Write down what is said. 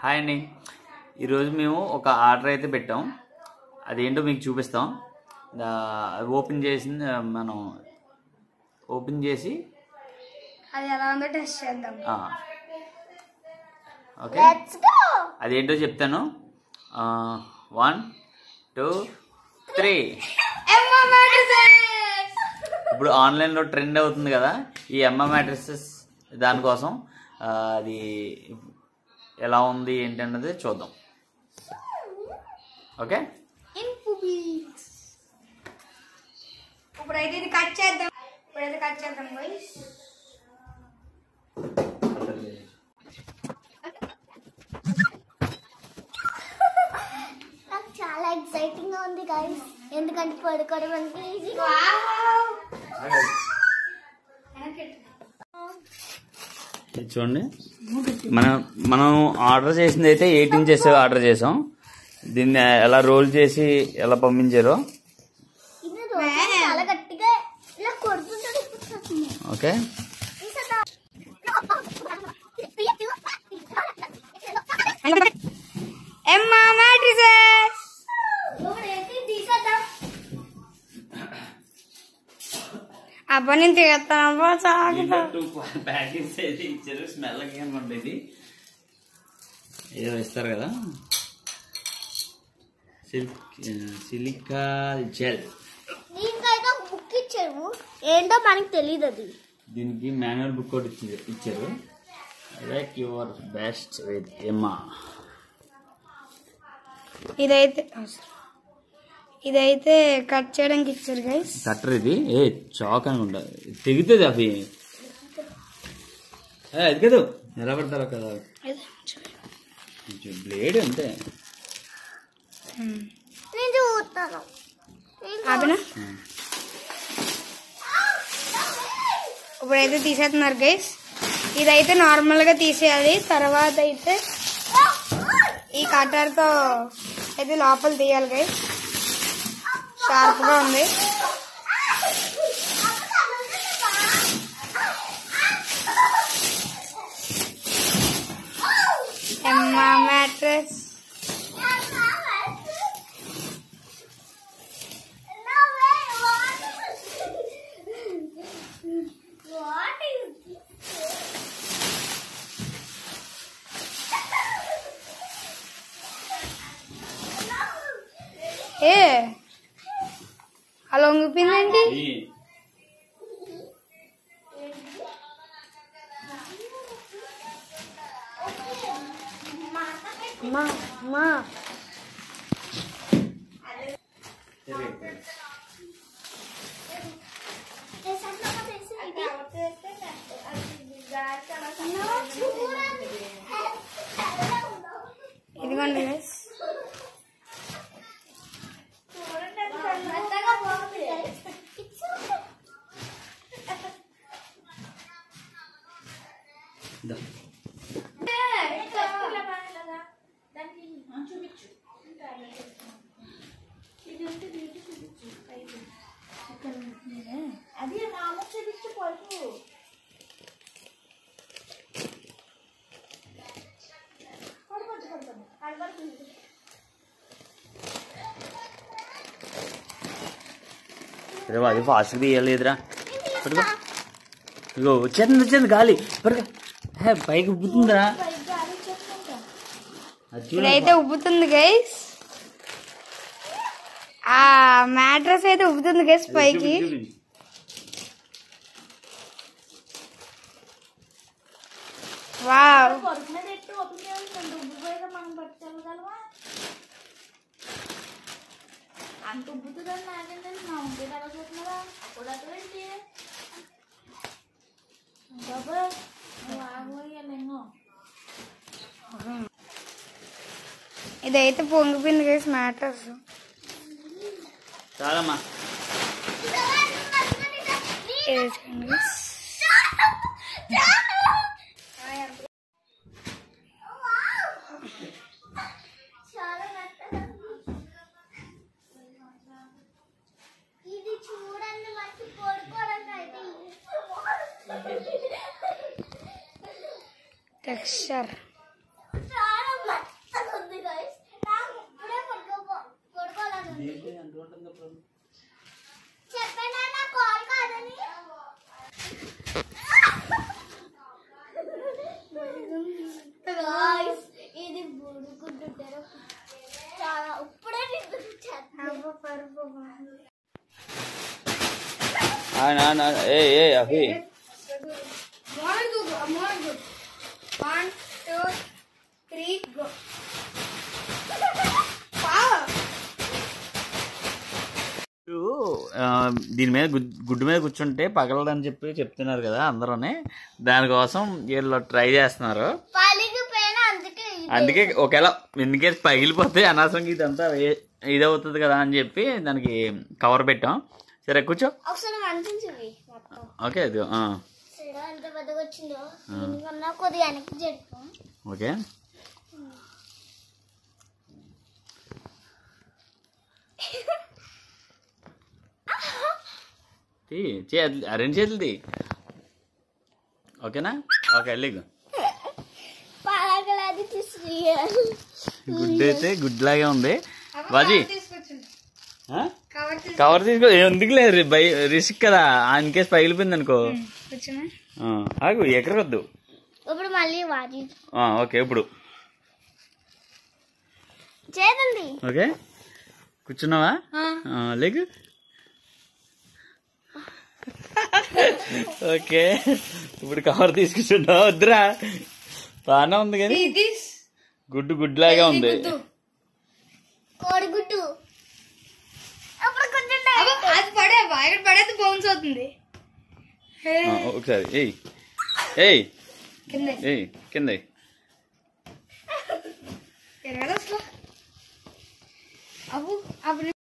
Hi అండి. ఈరోజు మేము ఒక ఆర్డర్ అయితే పెట్టాం. అదేంటో మీకు చూపిస్తాం. ఓపెన్ చేసి అది ఎలా ఉందో టెస్ట్ చేద్దాం. ఓకే, అదేంటో చెప్తాను. 1 2 3. ఇప్పుడు ఆన్లైన్లో ట్రెండ్ అవుతుంది కదా ఈ ఎమ్మ మ్యాట్రిసెస్. దానికోసం అది ఎలా ఉంది ఏంటి అన్నది చూద్దాం. ఓకే, ఇప్పుడైతే ఇది కట్ చేద్దాం. గైస్ నాకు చాలా ఎక్సైటింగ్ గా ఉంది గైస్, ఎందుకంటే పడుకోవడం అంటే ఈజీ. చూడండి, మనం ఆర్డర్ చేసింది అయితే 8 inches ఆర్డర్ చేసాం. దీన్ని ఎలా రోల్ చేసి ఎలా పంపించారో. ఇది చాలా గట్టిగా ఇలా కొడుతుంటాడు. ఓకే, ఎమ్మా మ్యాట్రిసెస్ అబ్బా నేను తీస్తాను. ప్యాకెట్స్ అయితే ఇచ్చారు. స్మెల్ అనమాట. ఇది ఏదో ఇస్తారు కదా, సిలికా జెల్. దీనికైతే ఒక బుక్ ఇచ్చారు, ఏంటో మనకి తెలియదు. అది దీనికి మాన్యువల్ బుక్ ఒకటి ఇచ్చారు. లైక్ యువర్ బెస్ట్ విత్ ఎమ్మా. ఇదైతే కట్ చేయడానికి ఇచ్చారు గైస్. కట్టర్ ఇది చాక్ అనుకుంటా, తెగుతుంది. అవి అది కదా ఎలా పడతారో కదా, బ్లేడ్ అంతే. నేను చూస్తాను. ఇప్పుడైతే తీసేస్తున్నారు గైస్. ఇదైతే నార్మల్ గా తీసేయాలి. తర్వాత అయితే ఈ కట్టర్ తో అయితే లోపల తీయాలి గైస్. షార్ప్ గా ఉంది. ఎమ్మా మ్యాట్రెస్ అలా వంగిపోయిందండి. ఇదిగోండి గైస్. అది మామూలు చూపించు పడుకు. అది ఫాస్ట్ తీయలేదురా. ఇగో వచ్చింది గాలి పైకి ఉబ్బుతుందిరా. ఇదైతే ఉబ్బుతుంది గైస్. ఆ మ్యాట్రెస్ అయితే ఉబ్బుతుంది గైస్ పైకి. వావ్, అంత ఉబ్బుతుందని నాకేంటే మా ఉంటే ఎలా చూస్తున్నారా అప్పుడు అటు ఏంటి ఆగోయాలేమో. ఇదైతే పొంగిపోయింది గైస్ మ్యాట్రెస్. చాలమ్మా. ఇది చూడండి, మంచి పడుకోవడానికి అయితే టెక్స్చర్ చాలా ఏ అభి More good. 1, 2, 3, go. Wow. దీని మీద గుడ్డు మీద కూర్చుంటే పగలదని చెప్పి చెప్తున్నారు కదా అందరూనే. దానికోసం వీళ్ళు ట్రై చేస్తున్నారు. అందుకే ఒకవేళ ఎందుకేసి పగిలిపోతే అనవసరంగా ఇదంతా ఇదవుతుంది కదా అని చెప్పి దానికి కవర్ పెట్టాం. సరే కూర్చో. ఓకే అది ఓకే. రెండు చేతులది ఓకేనా? ఓకే వెళ్ళి గుడ్ అయితే గుడ్ లాగే ఉంది బాజీ. కవర్ తీసుకో ఎందుకులే రిస్క్ కదా ఇన్ కేసు పగిలిపోయింది అనుకో. ఆగు ఎక్కడికొద్దు. ఇప్పుడు మళ్ళీ ఓకే ఇప్పుడు ఓకే కూర్చున్నావా? లేకు ఓకే ఇప్పుడు కవర్ తీసుకుంటున్నావా? వద్దురా బాగానే ఉంది కానీ గుడ్ లాగా ఉంది. కోడిగుడ్డు పడేది బౌన్స్ అవుతుంది. ఒకసారి ఏయ్ కింద అప్పుడు